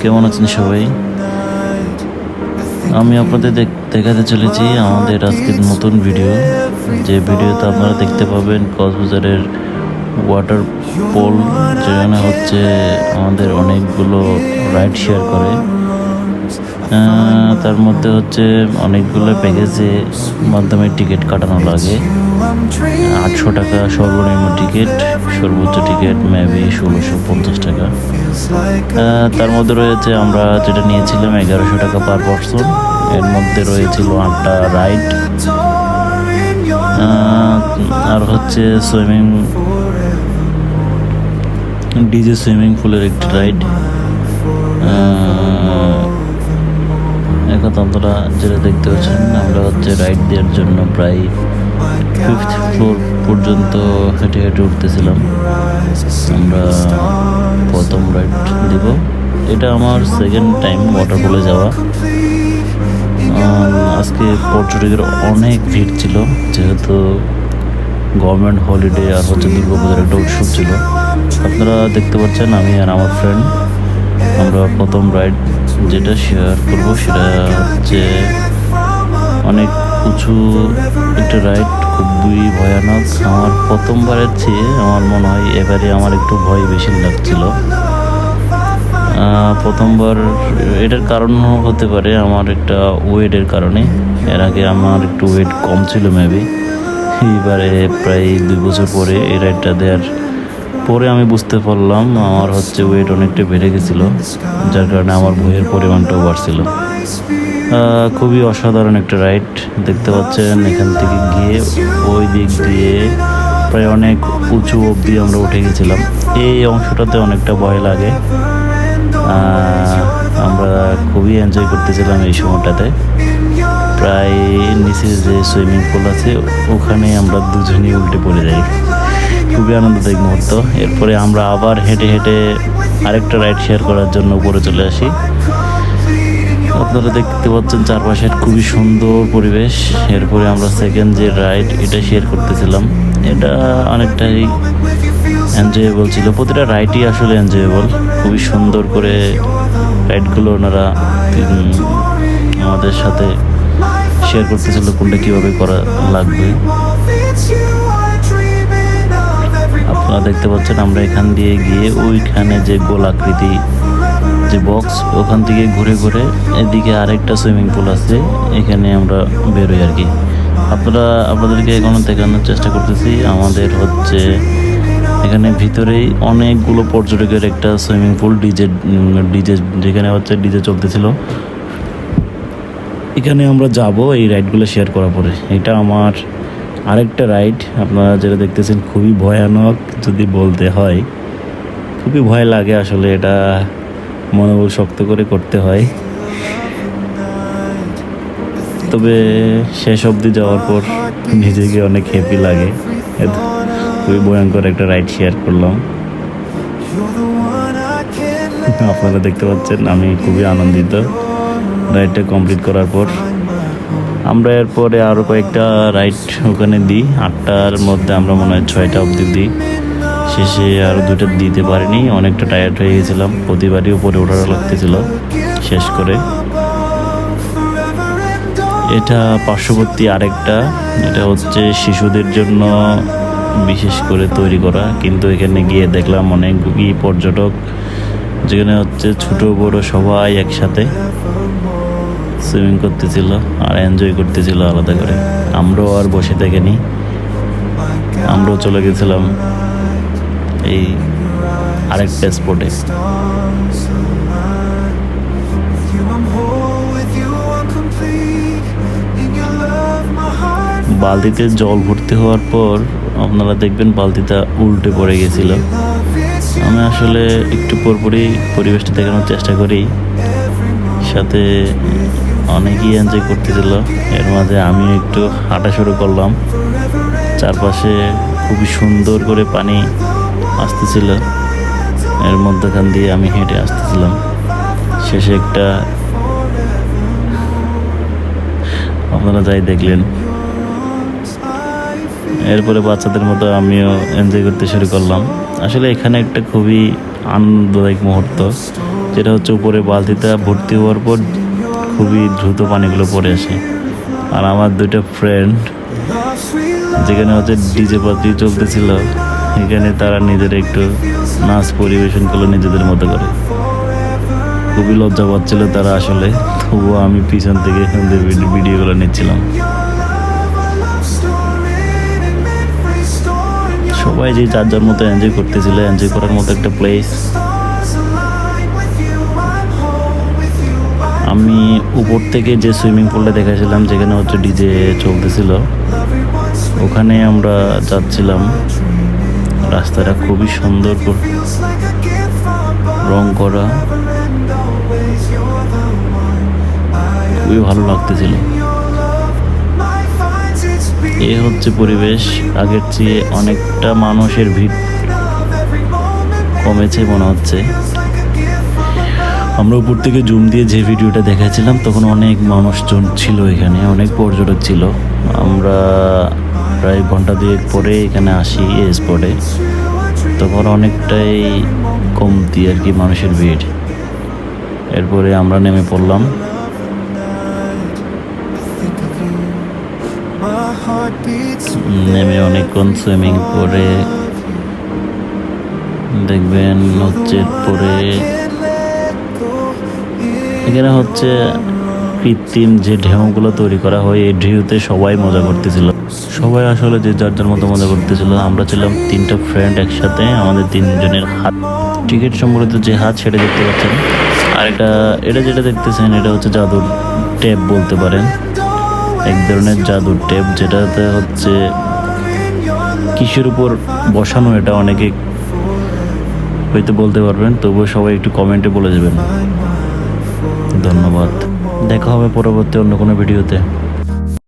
কেমন আছেন সবাই? আমি আপনাদের দেখাতে চলেছি আমাদের আজকের নতুন ভিডিও, যে ভিডিওতে আপনারা দেখতে পাবেন কক্সবাজারের ওয়াটার পোল, যেখানে হচ্ছে আমাদের অনেকগুলো রাইড শেয়ার করে। তার মধ্যে হচ্ছে অনেকগুলো প্যাকেজে মাধ্যমে টিকিট কাটানো লাগে। 800 টাকা সর্বনিম্ন টিকিট, সর্বোচ্চ টিকিট মেবি 1650 টাকা। তার মধ্যে রয়েছে আমরা যেটা নিয়েছিলাম 1100 টাকা পার পারসন। এর মধ্যে রয়েছিল 8টা রাইড, আর হচ্ছে ডিজে সুইমিং পুলের একটি রাইড। এখন আপনারা যেটা দেখতে পাচ্ছেন, আমরা হচ্ছে রাইড দেওয়ার জন্য প্রায় 5th ফ্লোর পর্যন্ত হেঁটে হেঁটে উঠতেছিলাম। আমরা প্রথম রাইড দিব, এটা আমার সেকেন্ড টাইম ওয়াটার পুলে যাওয়া। আজকে পর্যটকের অনেক ভিড় ছিল, যেহেতু গভর্নমেন্ট হলিডে আর হচ্ছে দুর্গাপূজার একটা উৎসব ছিল। আপনারা দেখতে পাচ্ছেন আমি আর আমার ফ্রেন্ড আমরা প্রথম রাইড যেটা শেয়ার করবো সেটা হচ্ছে অনেক উঁচু একটা রাইড, খুবই ভয়ানক। আমার প্রথমবারের চেয়ে আমার মনে হয় এবারে আমার একটু ভয় বেশি লাগছিল। প্রথমবার এটার কারণ হতে পারে আমার একটা ওয়েটের কারণে। এর আগে আমার একটু ওয়েট কম ছিল মেবি। এইবারে প্রায় 2 বছর পরে এই রাইডটা দেওয়ার পরে আমি বুঝতে পারলাম আমার হচ্ছে ওয়েট অনেকটা বেড়ে গেছিলো, যার কারণে আমার ভয়ের পরিমাণটাও বাড়ছিল। খুবই অসাধারণ একটা রাইড দেখতে পাচ্ছেন। এখান থেকে গিয়ে ওই দিক দিয়ে প্রায় অনেক উঁচু অবধি আমরা উঠে গেছিলাম। এই অংশটাতে অনেকটা ভয় লাগে। আমরা খুবই এনজয় করতেছিলাম এই সময়টাতে। প্রায় নিচে যে সুইমিং পুল আছে ওখানে আমরা দুজনেই উল্টে পড়ে যাই। খুবই আনন্দদায়ক মুহূর্ত। এরপরে আমরা আবার হেঁটে হেঁটে আরেকটা রাইড শেয়ার করার জন্য উপরে চলে আসি। আপনারা দেখতে পাচ্ছেন চারপাশের খুবই সুন্দর পরিবেশ। এরপরে আমরা সেকেন্ড যে রাইড এটা শেয়ার করতেছিলাম, এটা অনেকটাই এনজয়েবল ছিল। প্রতিটা রাইডই আসলে এনজয়েবল। খুবই সুন্দর করে রাইডগুলো ওনারা আমাদের সাথে শেয়ার করতেছিল কোনটা কীভাবে করা লাগবে। আপনারা দেখতে পাচ্ছেন আমরা এখান দিয়ে গিয়ে ওইখানে যে গোলাকৃতি যে বক্স, ওখান থেকে ঘুরে ঘুরে এদিকে আরেকটা সুইমিং পুল আছে, এখানে আমরা বেরোই আর কি। আপনাদেরকে এখনো দেখানোর চেষ্টা করতেছি আমাদের হচ্ছে এখানে ভিতরেই অনেকগুলো পর্যটকের একটা সুইমিং পুল, ডিজে যেখানে হচ্ছে ডিজে চলতেছিল। এখানে আমরা যাব এই রাইডগুলো শেয়ার করার পরে। এটা আমার আরেকটা রাইড, আপনারা যেটা দেখতেছেন খুবই ভয়ানক যদি বলতে হয়। খুবই ভয় লাগে আসলে, এটা মনোবল শক্ত করে করতে হয়। তবে শেষ অবধি যাওয়ার পর নিজেকে অনেক হ্যাপি লাগে। খুবই ভয়ঙ্কর একটা রাইড শেয়ার করলাম। আপনারা দেখতে পাচ্ছেন আমি খুবই আনন্দিত রাইডটা কমপ্লিট করার পর। আমরা এরপরে আরও কয়েকটা রাইড ওখানে দিই। 8টার মধ্যে আমরা মনে হয় 6টা অবধি দিই। শেষে আরও 2টা দিতে পারিনি, অনেকটা টায়ার্ড হয়ে গেছিলাম। প্রতিবারই উপরে ওঠার লাগতেছিল শেষ করে। এটা পার্শ্ববর্তী আরেকটা, এটা হচ্ছে শিশুদের জন্য বিশেষ করে তৈরি করা, কিন্তু এখানে গিয়ে দেখলাম অনেকগুলি পর্যটক, যেখানে হচ্ছে ছোট বড় সবাই একসাথে সুইমিং করতেছিল আর এনজয় করতেছিল আলাদা করে। আমরাও আর বসে থাকিনি, আমরাও চলে গেছিলাম এই আরেকটা স্পটে। বালতিতে জল ভর্তি হওয়ার পর আপনারা দেখবেন বালতিটা উল্টে পড়ে গেছিল। আমি আসলে একটু পরপরই পরিবেশটা দেখানোর চেষ্টা করি, সাথে অনেকেই এনজয় করতেছিল। এর মাঝে আমি একটু হাঁটা শুরু করলাম। চারপাশে খুবই সুন্দর করে পানি আসতেছিল, এর মধ্যখান দিয়ে আমি হেঁটে আসতেছিলাম। শেষে একটা আপনারা যাই দেখলেন। এরপরে বাচ্চাদের মতো আমিও এনজয় করতে শুরু করলাম। আসলে এখানে একটা খুবই আনন্দদায়ক মুহূর্ত, যেটা হচ্ছে উপরে বালতিটা ভর্তি হওয়ার পর খুবই দ্রুত পানিগুলো পড়ে আসে। আর আমার দুইটা ফ্রেন্ড যেখানে হচ্ছে ডিজে পাতি চলতেছিল, এখানে তারা নিজের একটু নাচ পরিবেশন করলো নিজেদের মতো করে। খুবই লজ্জা পাচ্ছিল তারা আসলে, তবুও আমি পিছন থেকে ভিডিওগুলো নিচ্ছিলাম। সবাই যে যার যার মতো এনজয় করতেছিল, এনজয় করার মতো একটা প্লেস। আমি উপর থেকে যে সুইমিং পুলটা দেখেছিলাম যেখানে হচ্ছে ডিজে চলতেছিল, ওখানে আমরা যাচ্ছিলাম। রাস্তাটা খুবই সুন্দর রং করা, খুবই ভালো লাগতেছিল। এ হচ্ছে পরিবেশ, আগের চেয়ে অনেকটা মানুষের ভিড় কমেছে মনে হচ্ছে। আমরা উপর থেকে জুম দিয়ে যে ভিডিওটা দেখাচ্ছিলাম তখন অনেক মানুষজন ছিল, এখানে অনেক পর্যটক ছিল। আমরা প্রায় ঘন্টা দুয়েক পরে এখানে আসি এই স্পটে, তখন অনেকটাই কমতি আর কি মানুষের ভিড়। এরপরে আমরা নেমে পড়লাম। নেমে অনেকক্ষণ সুইমিং করে দেখবেন হচ্ছে পরে এখানে হচ্ছে কৃত্রিম যে ঢেউগুলো তৈরি করা হয়, এই ঢেউতে সবাই মজা করতেছিল। সবাই আসলে যে যার যার মতো মজা করতেছিল। আমরা ছিলাম 3টা ফ্রেন্ড একসাথে, আমাদের 3জনের হাত টিকিট সম্বলিত যে হাত সেটা দেখতে পাচ্ছেন। আর এটা যেটা দেখতেছেন এটা হচ্ছে জাদুর টেপ বলতে পারেন, এক ধরনের জাদুর টেপ, যেটাতে হচ্ছে কিসের উপর বসানো এটা অনেকে হয়তো বলতে পারবেন, তবুও সবাই একটু কমেন্টে বলে যাবেন। ধন্যবাদ, দেখা হবে পরবর্তী অন্য কোনো ভিডিওতে।